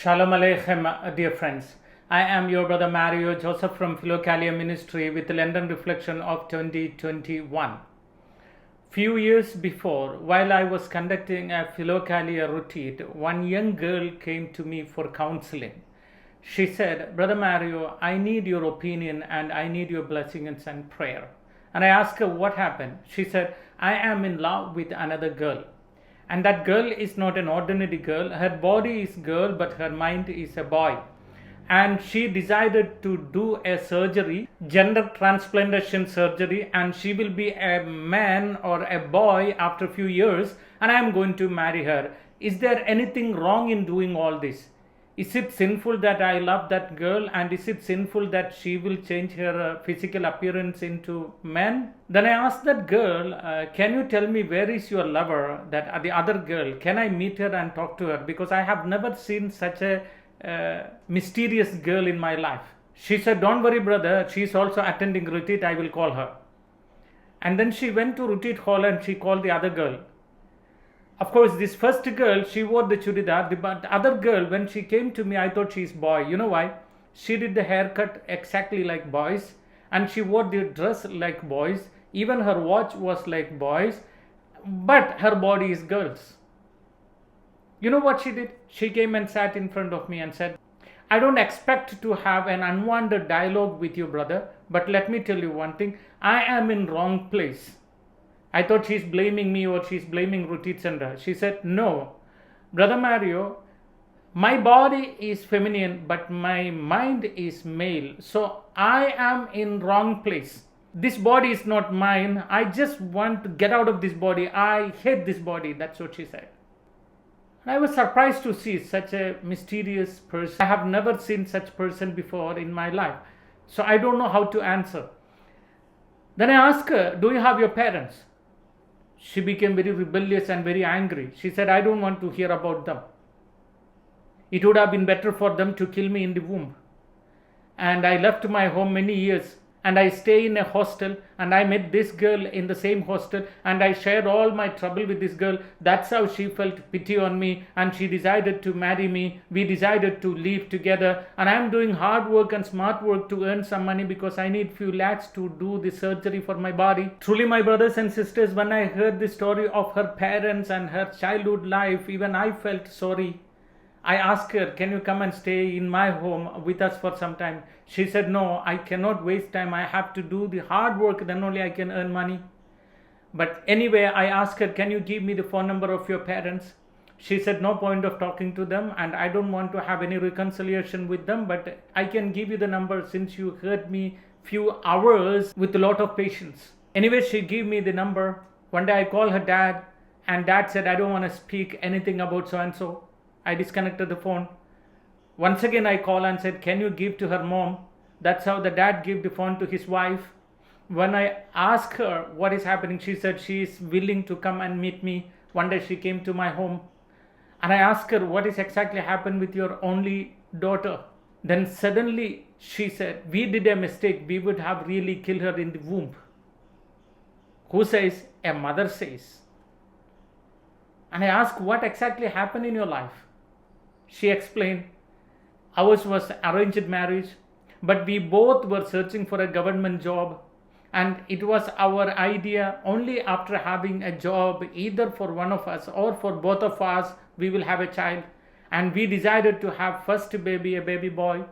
Shalom Aleichem, dear friends. I am your brother Mario Joseph from Philokalia Ministry with the London Reflection of 2021. Few years before, while I was conducting a Philokalia retreat, one young girl came to me for counseling. She said, Brother Mario, I need your opinion and I need your blessings and prayer. And I asked her what happened. She said, I am in love with another girl. And that girl is not an ordinary girl. Her body is girl, but her mind is a boy. And she decided to do a surgery, gender transplantation surgery, and she will be a man or a boy after a few years, and I am going to marry her. Is there anything wrong in doing all this? Is it sinful that I love that girl, and is it sinful that she will change her physical appearance into man? Then I asked that girl, can you tell me where is your lover, that the other girl? Can I meet her and talk to her? Because I have never seen such a mysterious girl in my life. She said, don't worry brother, she is also attending retreat, I will call her. And then she went to retreat hall and she called the other girl. Of course, this first girl, she wore the churidar, but the other girl, when she came to me, I thought she's boy. You know why? She did the haircut exactly like boys, and she wore the dress like boys. Even her watch was like boys, but her body is girls. You know what she did? She came and sat in front of me and said, I don't expect to have an unwanted dialogue with you, brother, but let me tell you one thing. I am in wrong place. I thought she's blaming me or she's blaming Retreat Center. She said, no, Brother Mario, my body is feminine, but my mind is male. So I am in wrong place. This body is not mine. I just want to get out of this body. I hate this body. That's what she said. I was surprised to see such a mysterious person. I have never seen such person before in my life. So I don't know how to answer. Then I asked her, do you have your parents? She became very rebellious and very angry. She said, I don't want to hear about them. It would have been better for them to kill me in the womb. And I left my home many years. And I stay in a hostel. And I met this girl in the same hostel. And I shared all my trouble with this girl. That's how she felt pity on me. And she decided to marry me. We decided to live together. And I'm doing hard work and smart work to earn some money because I need few lakhs to do the surgery for my body. Truly, my brothers and sisters, when I heard the story of her parents and her childhood life, even I felt sorry. I asked her, can you come and stay in my home with us for some time? She said, no, I cannot waste time. I have to do the hard work, then only I can earn money. But anyway, I asked her, can you give me the phone number of your parents? She said, no point of talking to them and I don't want to have any reconciliation with them, but I can give you the number since you heard me few hours with a lot of patience. Anyway, she gave me the number. One day I called her dad and dad said, I don't want to speak anything about so-and-so. I disconnected the phone. Once again I called and said, can you give to her mom? That's how the dad gave the phone to his wife. When I asked her what is happening, she said she is willing to come and meet me. One day she came to my home. And I asked her, what is exactly happened with your only daughter? Then suddenly she said, we did a mistake. We would have really killed her in the womb. Who says? A mother says. And I asked, what exactly happened in your life? She explained, ours was arranged marriage, but we both were searching for a government job. And it was our idea only after having a job, either for one of us or for both of us, we will have a child. And we decided to have first baby, a baby boy.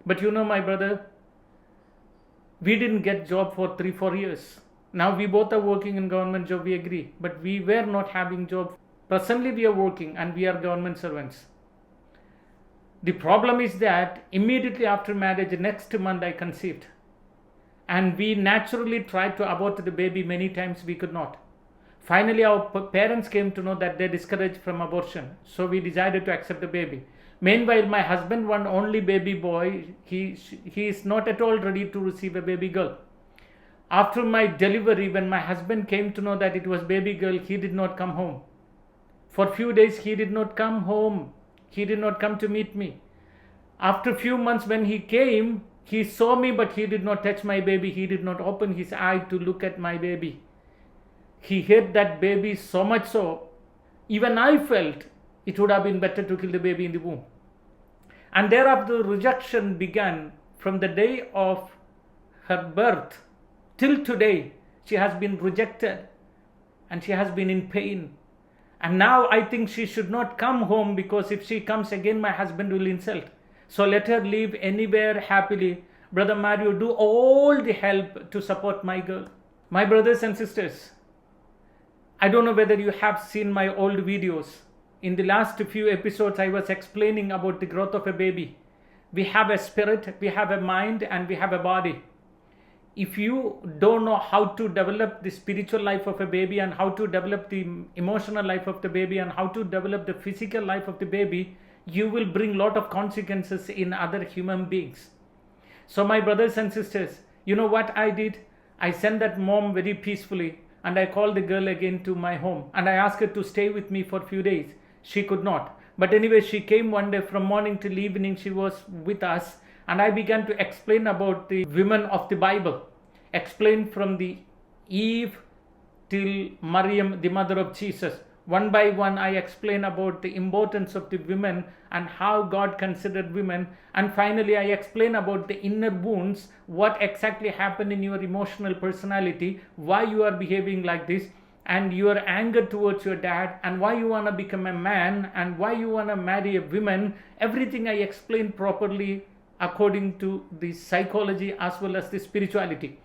But you know, my brother, we didn't get job for 3-4 years. Now we both are working in government job, we agree. But we were not having job. Presently we are working and we are government servants. The problem is that immediately after marriage, next month I conceived. And we naturally tried to abort the baby many times, we could not. Finally our parents came to know that they discouraged from abortion. So we decided to accept the baby. Meanwhile, my husband, one only baby boy, he is not at all ready to receive a baby girl. After my delivery, when my husband came to know that it was baby girl, he did not come home. For a few days, he did not come home. He did not come to meet me. After a few months when he came, he saw me, but he did not touch my baby. He did not open his eye to look at my baby. He hate that baby so much so, even I felt it would have been better to kill the baby in the womb. And thereafter rejection began from the day of her birth till today. She has been rejected and she has been in pain. And now I think she should not come home, because if she comes again, my husband will insult. So let her live anywhere happily. Brother Mario, do all the help to support my girl. My brothers and sisters, I don't know whether you have seen my old videos. In the last few episodes, I was explaining about the growth of a baby. We have a spirit, we have a mind, and we have a body. If you don't know how to develop the spiritual life of a baby, and how to develop the emotional life of the baby, and how to develop the physical life of the baby, you will bring lot of consequences in other human beings. So my brothers and sisters, you know what I did? I sent that mom very peacefully, and I called the girl again to my home, and I asked her to stay with me for a few days. She could not. But anyway, she came one day from morning till evening. She was with us, and I began to explain about the women of the Bible. Explain from the Eve till Maryam, the mother of Jesus. One by one, I explain about the importance of the women and how God considered women. And finally, I explain about the inner wounds, what exactly happened in your emotional personality, why you are behaving like this, and your anger towards your dad, and why you want to become a man, and why you want to marry a woman. Everything I explained properly according to the psychology as well as the spirituality.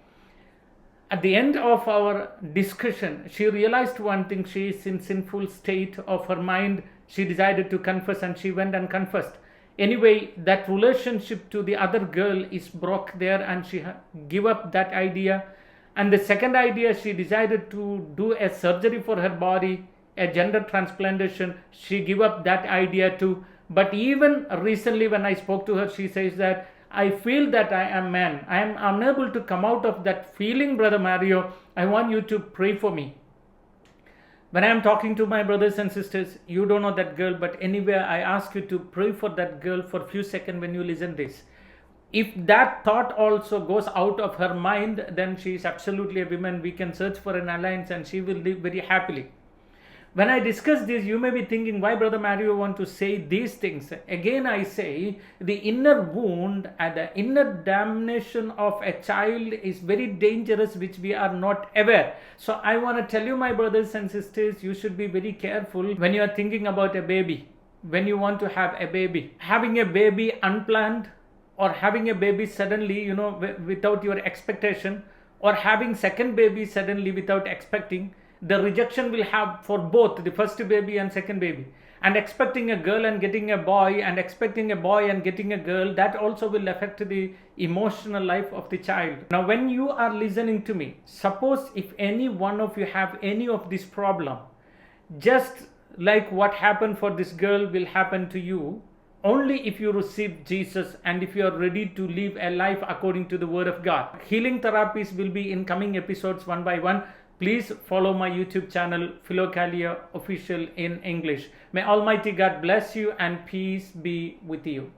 At the end of our discussion, she realized one thing: she is in sinful state of her mind. She decided to confess, and she went and confessed. Anyway, that relationship to the other girl is broke there, and she give up that idea. And the second idea, she decided to do a surgery for her body, a gender transplantation. She give up that idea too. But even recently when I spoke to her, she says that I feel that I am man. I am unable to come out of that feeling, Brother Mario. I want you to pray for me. When I am talking to my brothers and sisters, you don't know that girl, but anyway, I ask you to pray for that girl for a few seconds when you listen this. If that thought also goes out of her mind, then she is absolutely a woman. We can search for an alliance and she will live very happily. When I discuss this, you may be thinking, why Brother Mario want to say these things? Again, I say the inner wound and the inner damnation of a child is very dangerous, which we are not aware. So I want to tell you, my brothers and sisters, you should be very careful when you are thinking about a baby. When you want to have a baby, having a baby unplanned, or having a baby suddenly, without your expectation, or having second baby suddenly without expecting, the rejection will have for both the first baby and second baby. And expecting a girl and getting a boy, and expecting a boy and getting a girl, that also will affect the emotional life of the child. Now when you are listening to me, suppose if any one of you have any of this problem, just like what happened for this girl will happen to you, only if you receive Jesus and if you are ready to live a life according to the word of God. Healing therapies will be in coming episodes one by one. Please follow my YouTube channel, Philokalia Official in English. May Almighty God bless you and peace be with you.